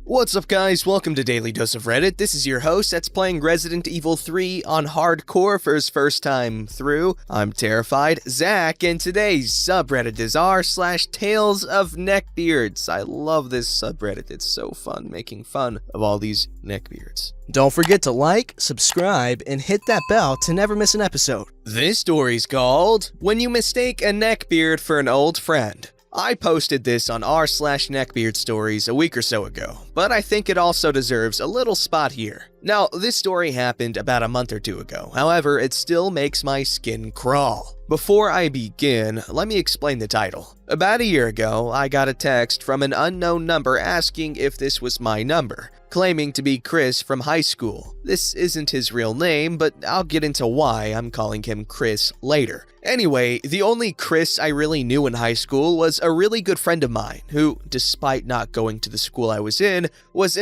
What's up guys, welcome to Daily Dose of Reddit. This is your host that's playing Resident Evil 3 on hardcore for his first time through. I'm terrified, Zach, and today's subreddit is r/TalesOfNeckbeards. I love this subreddit, it's so fun making fun of all these neckbeards. Don't forget to like, subscribe, and hit that bell to never miss an episode. This story's called When You Mistake a Neckbeard for an Old Friend. I posted this on r/neckbeard stories a week or so ago, but I think it also deserves a little spot here. Now, this story happened about a month or two ago, however, it still makes my skin crawl. Before I begin, let me explain the title. About a year ago, I got a text from an unknown number asking if this was my number, claiming to be Chris from high school. This isn't his real name, but I'll get into why I'm calling him Chris later. Anyway, the only Chris I really knew in high school was a really good friend of mine who, despite not going to the school I was in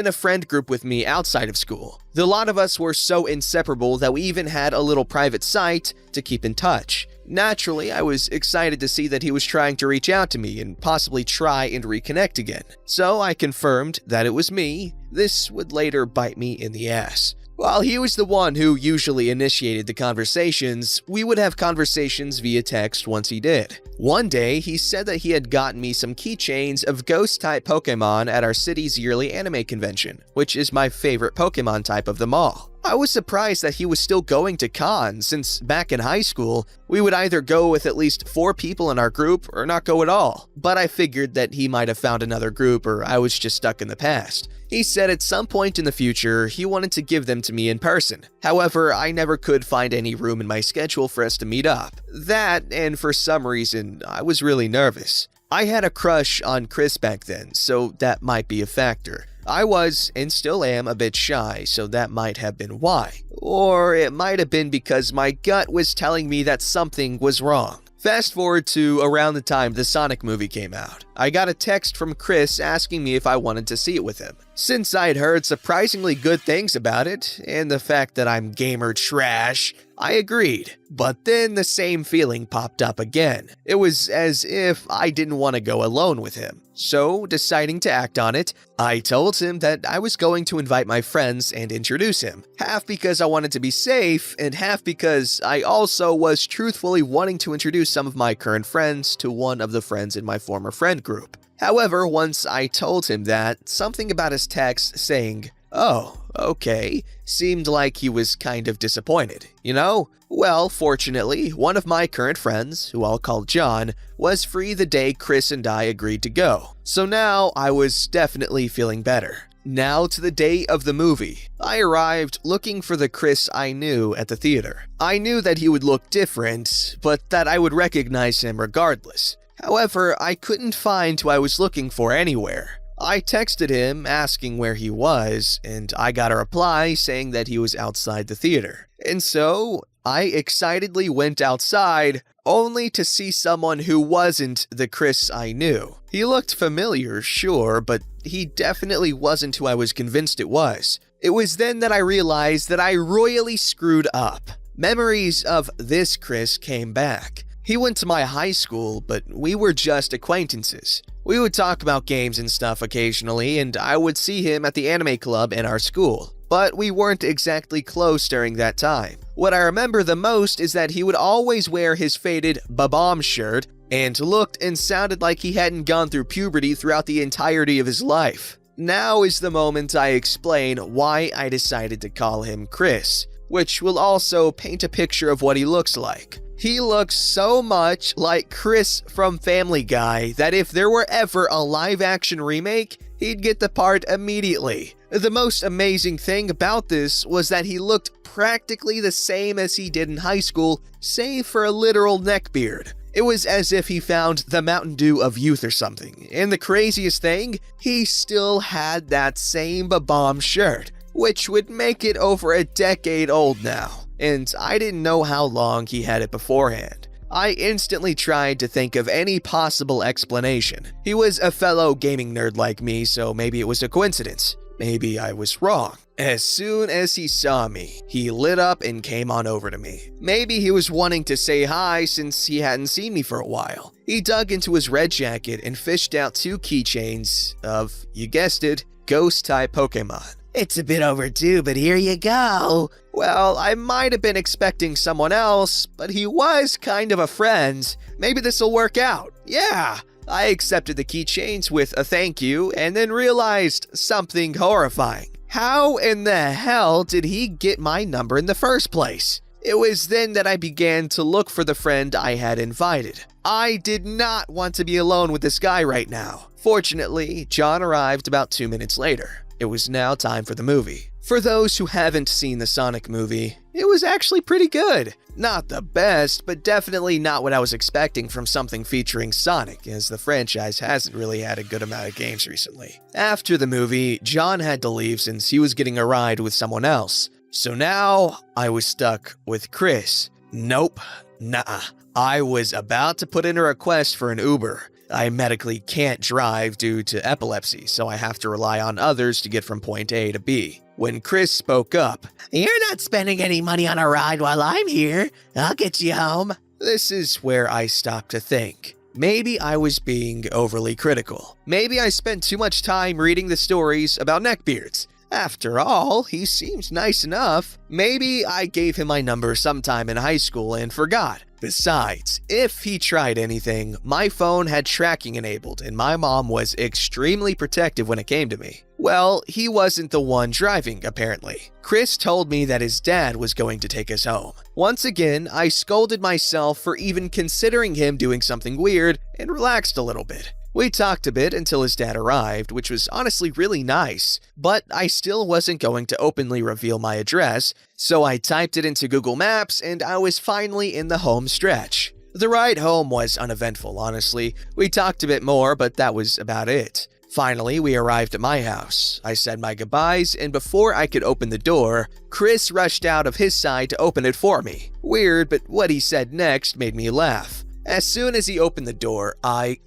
a friend group with me outside of school. The lot of us were so inseparable that we even had a little private site to keep in touch. Naturally, I was excited to see that he was trying to reach out to me and possibly try and reconnect again. So I confirmed that it was me. This would later bite me in the ass. While he was the one who usually initiated the conversations, we would have conversations via text once he did. One day, he said that he had gotten me some keychains of ghost-type Pokemon at our city's yearly anime convention, which is my favorite Pokemon type of them all. I was surprised that he was still going to cons, since back in high school, we would either go with at least 4 people in our group or not go at all. But I figured that he might have found another group or I was just stuck in the past. He said at some point in the future, he wanted to give them to me in person. However, I never could find any room in my schedule for us to meet up. That, and for some reason, I was really nervous. I had a crush on Chris back then, so that might be a factor. I was, and still am, a bit shy, so that might have been why. Or it might have been because my gut was telling me that something was wrong. Fast forward to around the time the Sonic movie came out. I got a text from Chris asking me if I wanted to see it with him. Since I'd heard surprisingly good things about it, and the fact that I'm gamer trash, I agreed. But then the same feeling popped up again. It was as if I didn't want to go alone with him. So, deciding to act on it, I told him that I was going to invite my friends and introduce him. Half because I wanted to be safe, and half because I also was truthfully wanting to introduce some of my current friends to one of the friends in my former friend group. However, once I told him that, something about his text saying, "Oh, okay," seemed like he was kind of disappointed, you know? Well, fortunately, one of my current friends, who I'll call John, was free the day Chris and I agreed to go. So now I was definitely feeling better. Now to the day of the movie. I arrived looking for the Chris I knew at the theater. I knew that he would look different, but that I would recognize him regardless. However, I couldn't find who I was looking for anywhere. I texted him asking where he was, and I got a reply saying that he was outside the theater. And so, I excitedly went outside, only to see someone who wasn't the Chris I knew. He looked familiar, sure, but he definitely wasn't who I was convinced it was. It was then that I realized that I royally screwed up. Memories of this Chris came back. He went to my high school, but we were just acquaintances. We would talk about games and stuff occasionally, and I would see him at the anime club in our school. But we weren't exactly close during that time. What I remember the most is that he would always wear his faded Ba-Bomb shirt and looked and sounded like he hadn't gone through puberty throughout the entirety of his life. Now is the moment I explain why I decided to call him Chris, which will also paint a picture of what he looks like. He looks so much like Chris from Family Guy that if there were ever a live-action remake, he'd get the part immediately. The most amazing thing about this was that he looked practically the same as he did in high school, save for a literal neckbeard. It was as if he found the Mountain Dew of youth or something. And the craziest thing, he still had that same Ba-Bomb shirt, which would make it over a decade old now. And I didn't know how long he had it beforehand. I instantly tried to think of any possible explanation. He was a fellow gaming nerd like me, so maybe it was a coincidence. Maybe I was wrong. As soon as he saw me, he lit up and came on over to me. Maybe he was wanting to say hi since he hadn't seen me for a while. He dug into his red jacket and fished out 2 keychains of, you guessed it, ghost-type Pokemon. It's a bit overdue, but here you go. Well, I might have been expecting someone else, but he was kind of a friend. Maybe this'll work out. Yeah. I accepted the keychains with a thank you and then realized something horrifying. How in the hell did he get my number in the first place? It was then that I began to look for the friend I had invited. I did not want to be alone with this guy right now. Fortunately, John arrived about 2 minutes later. It was now time for the movie. For those who haven't seen the Sonic movie, it was actually pretty good. Not the best, but definitely not what I was expecting from something featuring Sonic, as the franchise hasn't really had a good amount of games recently. After the movie, John had to leave since he was getting a ride with someone else. So now, I was stuck with Chris. Nope, nuh-uh. I was about to put in a request for an Uber. I medically can't drive due to epilepsy, so I have to rely on others to get from point A to B. When Chris spoke up, "You're not spending any money on a ride while I'm here. I'll get you home." This is where I stopped to think. Maybe I was being overly critical. Maybe I spent too much time reading the stories about neckbeards. After all, he seems nice enough. Maybe I gave him my number sometime in high school and forgot. Besides, if he tried anything, my phone had tracking enabled and my mom was extremely protective when it came to me. Well, he wasn't the one driving, apparently. Chris told me that his dad was going to take us home. Once again, I scolded myself for even considering him doing something weird and relaxed a little bit. We talked a bit until his dad arrived, which was honestly really nice, but I still wasn't going to openly reveal my address, so I typed it into Google Maps and I was finally in the home stretch. The ride home was uneventful, honestly. We talked a bit more, but that was about it. Finally, we arrived at my house. I said my goodbyes, and before I could open the door, Chris rushed out of his side to open it for me. Weird, but what he said next made me laugh. As soon as he opened the door,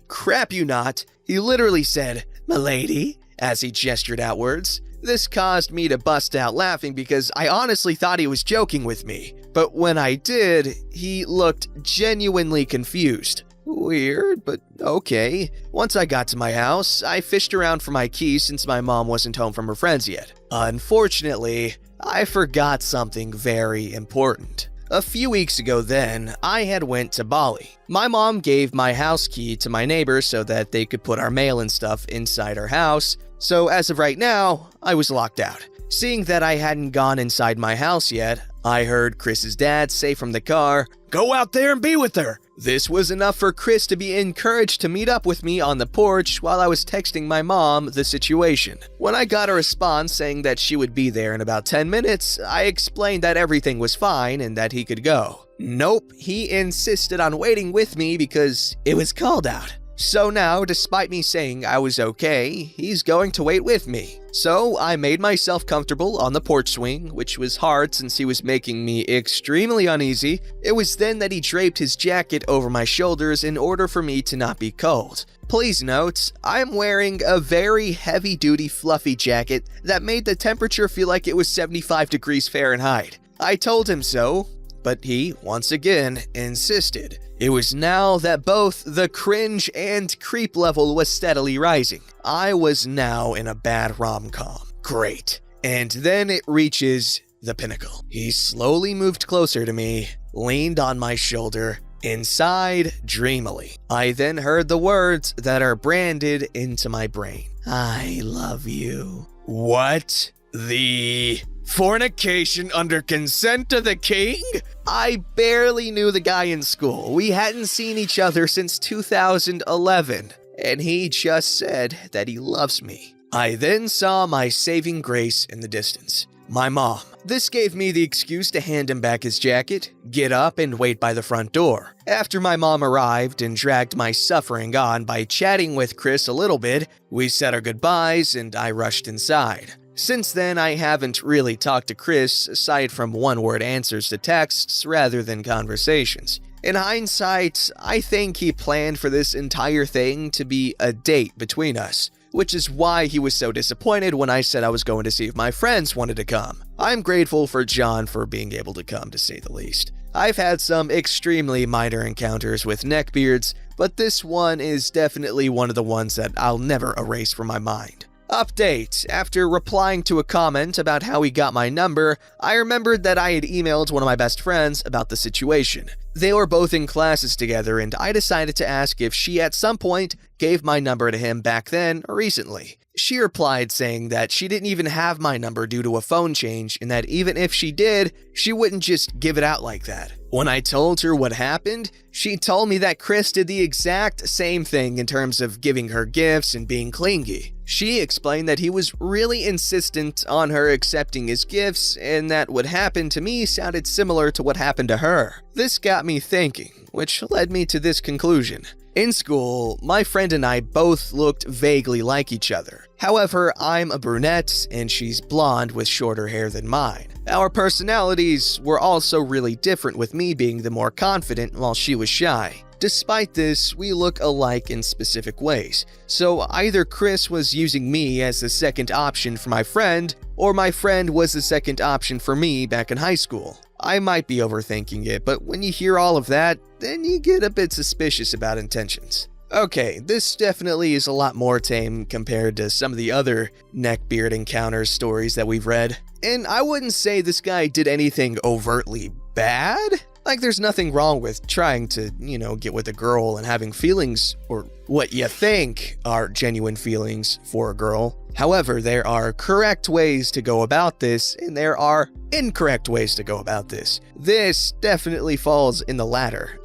crap you not, he literally said, "M'lady," as he gestured outwards. This caused me to bust out laughing because I honestly thought he was joking with me. But when I did, he looked genuinely confused. Weird, but okay. Once I got to my house, I fished around for my keys since my mom wasn't home from her friends yet. Unfortunately, I forgot something very important. A few weeks ago then, I had went to Bali. My mom gave my house key to my neighbor so that they could put our mail and stuff inside our house, so as of right now, I was locked out. Seeing that I hadn't gone inside my house yet, I heard Chris's dad say from the car, "Go out there and be with her." This was enough for Chris to be encouraged to meet up with me on the porch while I was texting my mom the situation. When I got a response saying that she would be there in about 10 minutes, I explained that everything was fine and that he could go. Nope, he insisted on waiting with me because it was cold out. So now, despite me saying I was okay, he's going to wait with me. So I made myself comfortable on the porch swing, which was hard since he was making me extremely uneasy. It was then that he draped his jacket over my shoulders in order for me to not be cold. Please note, I'm wearing a very heavy-duty fluffy jacket that made the temperature feel like it was 75 degrees Fahrenheit. I told him so, but he, once again, insisted. It was now that both the cringe and creep level was steadily rising. I was now in a bad rom-com. Great. And then it reaches the pinnacle. He slowly moved closer to me, leaned on my shoulder, and sighed dreamily. I then heard the words that are branded into my brain. "I love you." What the... Fornication under consent of the king? I barely knew the guy in school. We hadn't seen each other since 2011, and he just said that he loves me. I then saw my saving grace in the distance. My mom. This gave me the excuse to hand him back his jacket, get up, and wait by the front door. After my mom arrived and dragged my suffering on by chatting with Chris a little bit, we said our goodbyes and I rushed inside. Since then, I haven't really talked to Chris aside from one-word answers to texts rather than conversations. In hindsight, I think he planned for this entire thing to be a date between us, which is why he was so disappointed when I said I was going to see if my friends wanted to come. I'm grateful for John for being able to come, to say the least. I've had some extremely minor encounters with neckbeards, but this one is definitely one of the ones that I'll never erase from my mind. Update: after replying to a comment about how he got my number, I remembered that I had emailed one of my best friends about the situation. They were both in classes together, and I decided to ask if she at some point gave my number to him back then or recently. She replied saying that she didn't even have my number due to a phone change, and that even if she did, she wouldn't just give it out like that. When I told her what happened, she told me that Chris did the exact same thing in terms of giving her gifts and being clingy. She explained that he was really insistent on her accepting his gifts, and that what happened to me sounded similar to what happened to her. This got me thinking, which led me to this conclusion. In school, my friend and I both looked vaguely like each other. However, I'm a brunette and she's blonde with shorter hair than mine. Our personalities were also really different, with me being the more confident while she was shy. Despite this, we look alike in specific ways, so either Chris was using me as the second option for my friend, or my friend was the second option for me back in high school. I might be overthinking it, but when you hear all of that, then you get a bit suspicious about intentions. Okay, this definitely is a lot more tame compared to some of the other neckbeard encounters stories that we've read. And I wouldn't say this guy did anything overtly bad. Like, there's nothing wrong with trying to, get with a girl and having feelings, or what you think are genuine feelings for a girl. However, there are correct ways to go about this, and there are incorrect ways to go about this. This definitely falls in the latter.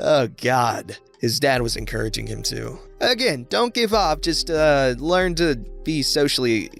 Oh God. His dad was encouraging him to. Again, don't give up, just learn to be socially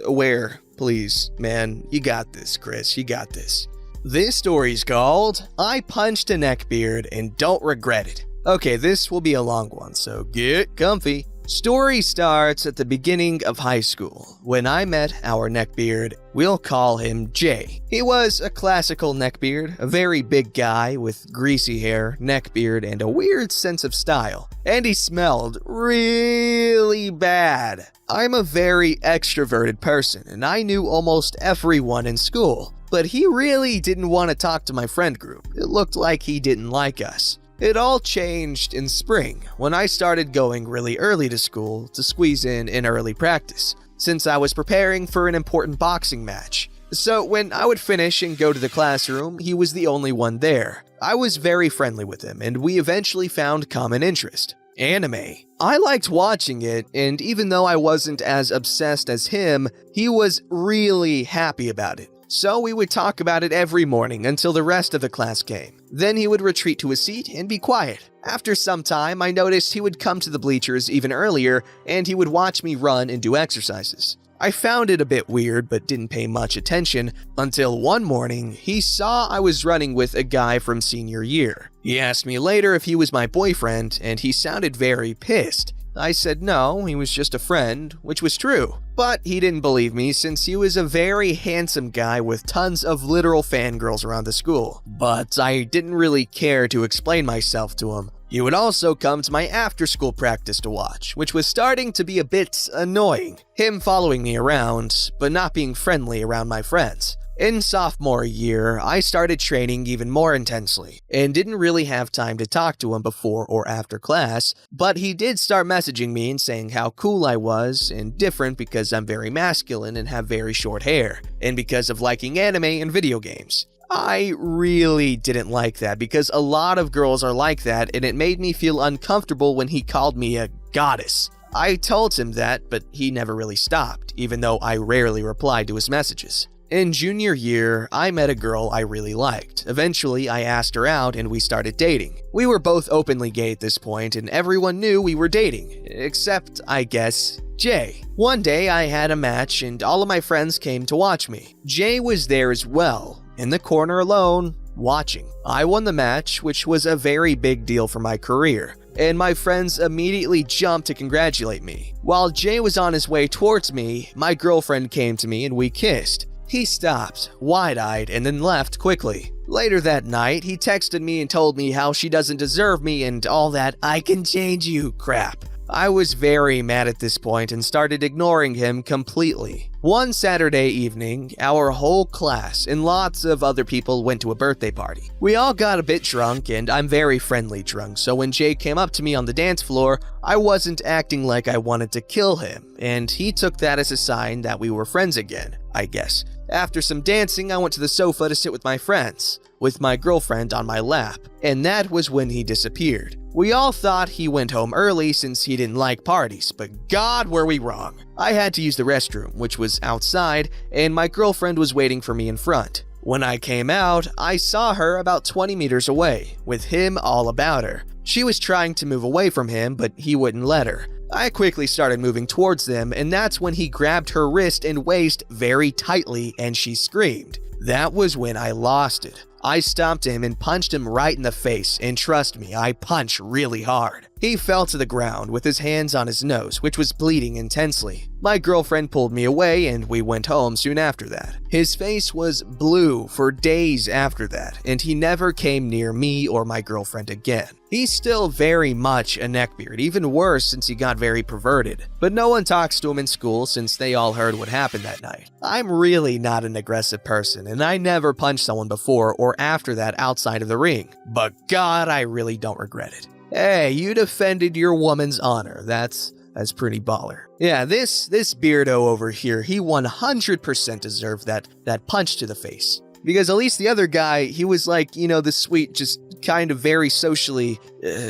aware, please, man. You got this, Chris, you got this. This story's called I Punched a Neckbeard and Don't Regret It. Okay, this will be a long one, so get comfy. Story starts at the beginning of high school, when I met our neckbeard. We'll call him Jay. He was a classical neckbeard, a very big guy with greasy hair, neckbeard, and a weird sense of style. And he smelled really bad. I'm a very extroverted person, and I knew almost everyone in school. But he really didn't want to talk to my friend group. It looked like he didn't like us. It all changed in spring, when I started going really early to school to squeeze in an early practice, since I was preparing for an important boxing match. So when I would finish and go to the classroom, he was the only one there. I was very friendly with him, and we eventually found common interest: anime. I liked watching it, and even though I wasn't as obsessed as him, he was really happy about it. So we would talk about it every morning until the rest of the class came. Then he would retreat to his seat and be quiet. After some time, I noticed he would come to the bleachers even earlier, and he would watch me run and do exercises. I found it a bit weird, but didn't pay much attention until one morning he saw I was running with a guy from senior year. He asked me later if he was my boyfriend, and he sounded very pissed. I said no, he was just a friend, which was true. But he didn't believe me, since he was a very handsome guy with tons of literal fangirls around the school. But I didn't really care to explain myself to him. He would also come to my after-school practice to watch, which was starting to be a bit annoying. Him following me around, but not being friendly around my friends. In sophomore year, I started training even more intensely, and didn't really have time to talk to him before or after class, but he did start messaging me and saying how cool I was and different because I'm very masculine and have very short hair, and because of liking anime and video games. I really didn't like that because a lot of girls are like that, and it made me feel uncomfortable when he called me a goddess. I told him that, but he never really stopped, even though I rarely replied to his messages. In junior year, I met a girl I really liked. Eventually, I asked her out and we started dating. We were both openly gay at this point, and everyone knew we were dating, except, I guess, Jay. One day, I had a match and all of my friends came to watch me. Jay was there as well, in the corner alone, watching. I won the match, which was a very big deal for my career, and my friends immediately jumped to congratulate me. While Jay was on his way towards me, my girlfriend came to me and we kissed. He stopped, wide-eyed, and then left quickly. Later that night, he texted me and told me how she doesn't deserve me and all that "I can change you" crap. I was very mad at this point and started ignoring him completely. One Saturday evening, our whole class and lots of other people went to a birthday party. We all got a bit drunk, and I'm very friendly drunk, so when Jake came up to me on the dance floor, I wasn't acting like I wanted to kill him, and he took that as a sign that we were friends again, I guess. After some dancing, I went to the sofa to sit with my friends, with my girlfriend on my lap, and that was when he disappeared. We all thought he went home early since he didn't like parties, but God, were we wrong. I had to use the restroom, which was outside, and my girlfriend was waiting for me in front. When I came out, I saw her about 20 meters away, with him all about her. She was trying to move away from him, but he wouldn't let her. I quickly started moving towards them, and that's when he grabbed her wrist and waist very tightly, and she screamed. That was when I lost it. I stomped him and punched him right in the face, and trust me, I punch really hard. He fell to the ground with his hands on his nose, which was bleeding intensely. My girlfriend pulled me away, and we went home soon after that. His face was blue for days after that, and he never came near me or my girlfriend again. He's still very much a neckbeard, even worse since he got very perverted. But no one talks to him in school since they all heard what happened that night. I'm really not an aggressive person, and I never punched someone before or after that outside of the ring. But God, I really don't regret it. Hey, you defended your woman's honor. That's pretty baller. Yeah, this beardo over here, he 100% deserved that punch to the face. Because at least the other guy, he was like, the sweet, just kind of very socially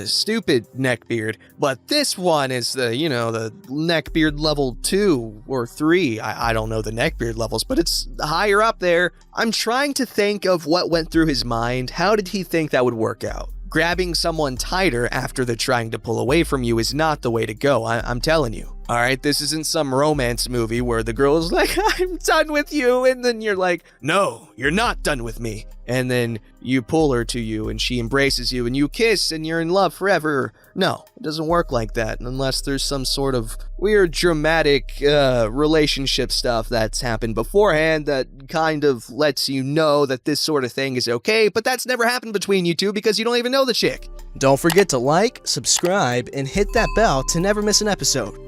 stupid neckbeard. But this one is the neckbeard level 2 or 3. I don't know the neckbeard levels, but it's higher up there. I'm trying to think of what went through his mind. How did he think that would work out? Grabbing someone tighter after they're trying to pull away from you is not the way to go, I'm telling you. Alright, this isn't some romance movie where the girl is like, I'm done with you, and then you're like, no, you're not done with me. And then you pull her to you and she embraces you and you kiss and you're in love forever. No, it doesn't work like that unless there's some sort of weird dramatic relationship stuff that's happened beforehand that kind of lets you know that this sort of thing is okay, but that's never happened between you two because you don't even know the chick. Don't forget to like, subscribe, and hit that bell to never miss an episode.